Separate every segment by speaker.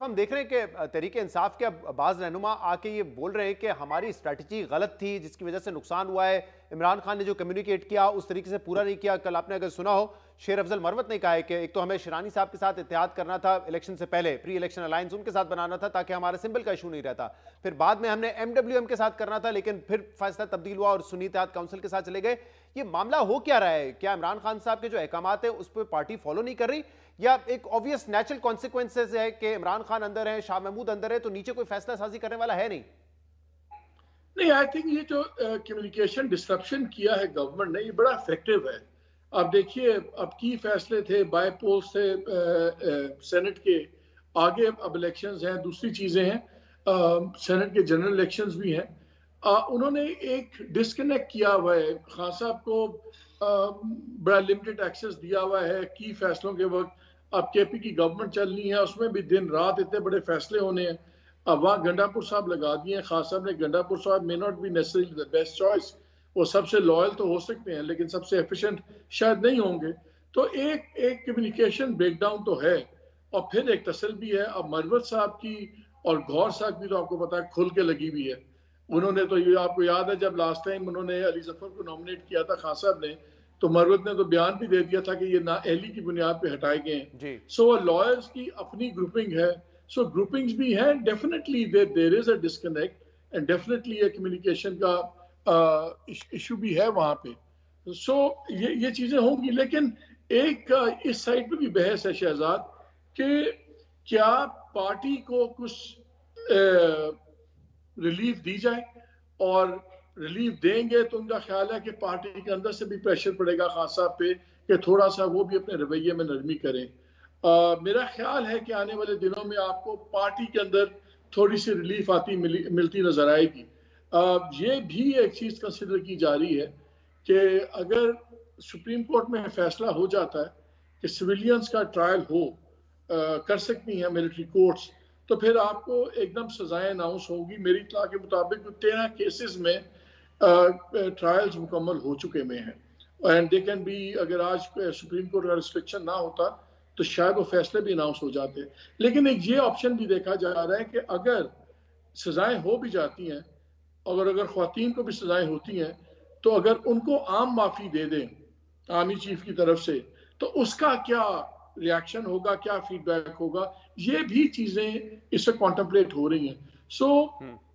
Speaker 1: हम देख रहे हैं कि तहरीक इंसाफ के अब बाज रहनुमा आके ये बोल रहे हैं कि हमारी स्ट्रैटेजी गलत थी जिसकी वजह से नुकसान हुआ है। इमरान खान ने जो कम्युनिकेट किया उस तरीके से पूरा नहीं किया। कल आपने अगर सुना हो, शेर अफजल मरवत ने कहा है कि एक तो हमें शिरानी साहब के साथ इत्तेहाद करना था इलेक्शन से पहले, प्री इलेक्शन अलायंस उनके साथ बनाना था ताकि हमारा सिंबल का इशू नहीं रहता। फिर बाद में हमने MWM के साथ करना था, लेकिन फिर फैसला तब्दील हुआ और सुन्नी इत्तेहाद काउंसिल के साथ चले गए। ये मामला हो क्या रहा है? क्या इमरान खान साहब के जो अहकामात है उस पर पार्टी फॉलो नहीं कर रही, या एक ऑब्वियस नेचुरल कॉन्सिक्वेंसेस है कि इमरान खान अंदर है, शाह महमूद अंदर है, तो नीचे कोई फैसला साजी करने वाला है नहीं?
Speaker 2: नहीं, आई थिंक ये जो कम्युनिकेशन डिस्ट्रप्शन किया है गवर्नमेंट ने, ये बड़ा इफेक्टिव है। आप देखिए, अब की फैसले थे, बाय पोल से सेनेट के आगे अब इलेक्शंस हैं, दूसरी चीजें हैं, सेनेट के जनरल इलेक्शंस भी हैं। उन्होंने एक डिस्कनेक्ट किया हुआ है। खान साहब को बड़ा लिमिटेड एक्सेस दिया हुआ है की फैसलों के वक्त। अब केपी की गवर्नमेंट चलनी है, उसमें भी दिन रात इतने बड़े फैसले होने हैं। अब वहाँ गंडापुर साहब लगा दिए हैं। खान साहब ने गंडापुर साहब may not be necessary the best choice, वो सबसे लॉयल तो हो सकते हैं लेकिन सबसे एफिशिएंट शायद नहीं होंगे। तो एक कम्युनिकेशन ब्रेकडाउन तो है, और फिर एक तसल भी है। अब मरवत साहब की और गौर साहब की तो आपको पता है खुल के लगी हुई है। उन्होंने तो, ये आपको याद है जब लास्ट टाइम उन्होंने अली जफर को नॉमिनेट किया था खान साहब ने, तो मरवत ने तो बयान भी दे दिया था कि ये नाअहली की बुनियाद पे हटाए गए हैं। सो लॉयर्स की अपनी ग्रुपिंग है, सो ग्रुपिंग्स भी हैं। Definitely there is a disconnect and definitely ये कम्युनिकेशन का इशू भी है वहां पे। सो ये चीजें होंगी, लेकिन एक इस साइड पे भी बहस है शहजाद कि क्या पार्टी को कुछ रिलीफ दी जाए, और रिलीफ देंगे तो उनका ख्याल है कि पार्टी के अंदर से भी प्रेशर पड़ेगा खान साहब पे कि थोड़ा सा वो भी अपने रवैये में नरमी करें। मेरा ख्याल है कि आने वाले दिनों में आपको पार्टी के अंदर थोड़ी सी रिलीफ आती मिलती नजर आएगी। ये भी एक चीज कंसिडर की जा रही है कि अगर सुप्रीम कोर्ट में फैसला हो जाता है कि सिविलियंस का ट्रायल कर सकती हैं मिलिट्री कोर्ट्स, तो फिर आपको एकदम सजाएं अनाउंस होगी। मेरी इत्तला के मुताबिक 13 केसेस में ट्रायल्स मुकम्मल हो चुके में हैं, एंड दे कैन बी, अगर आज सुप्रीम कोर्ट का रिस्ट्रिक्शन ना होता तो शायद वो फैसले भी अनाउंस हो जाते। लेकिन एक ये ऑप्शन भी देखा जा रहा है कि अगर सजाएं हो भी जाती हैं, अगर ख्वातीन को भी सजाएं होती हैं, तो अगर उनको आम माफी दे दें आर्मी चीफ की तरफ से, तो उसका क्या रिएक्शन होगा, क्या फीडबैक होगा, ये भी चीजें इससे कॉन्टेम्पलेट हो रही हैं। सो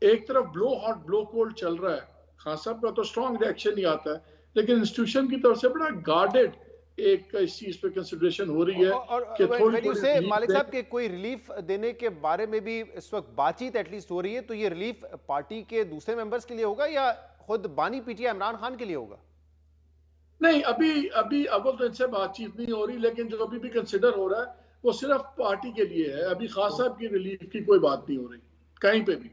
Speaker 2: एक तरफ ब्लो हॉट ब्लो कोल्ड चल रहा है। खान साहब का तो स्ट्रॉन्ग रिएक्शन ही आता है, लेकिन इंस्टीट्यूशन की तरफ से बड़ा गार्डेड एक इस चीज पे कंसिडरेशन हो रही है कि
Speaker 1: थोड़ी मालिक साहब के कोई रिलीफ देने के बारे में भी इस वक्त बातचीत एटलीस्ट हो रही है, तो ये रिलीफ पार्टी के दूसरे मेंबर्स के लिए होगा या खुद बानी पीटीआई इमरान खान के लिए होगा?
Speaker 2: नहीं, अभी अव्वल तो इनसे बातचीत नहीं हो रही, लेकिन जो अभी भी कंसिडर हो रहा है वो सिर्फ पार्टी के लिए है। अभी खान साहब की रिलीफ की कोई बात नहीं हो रही कहीं पे भी।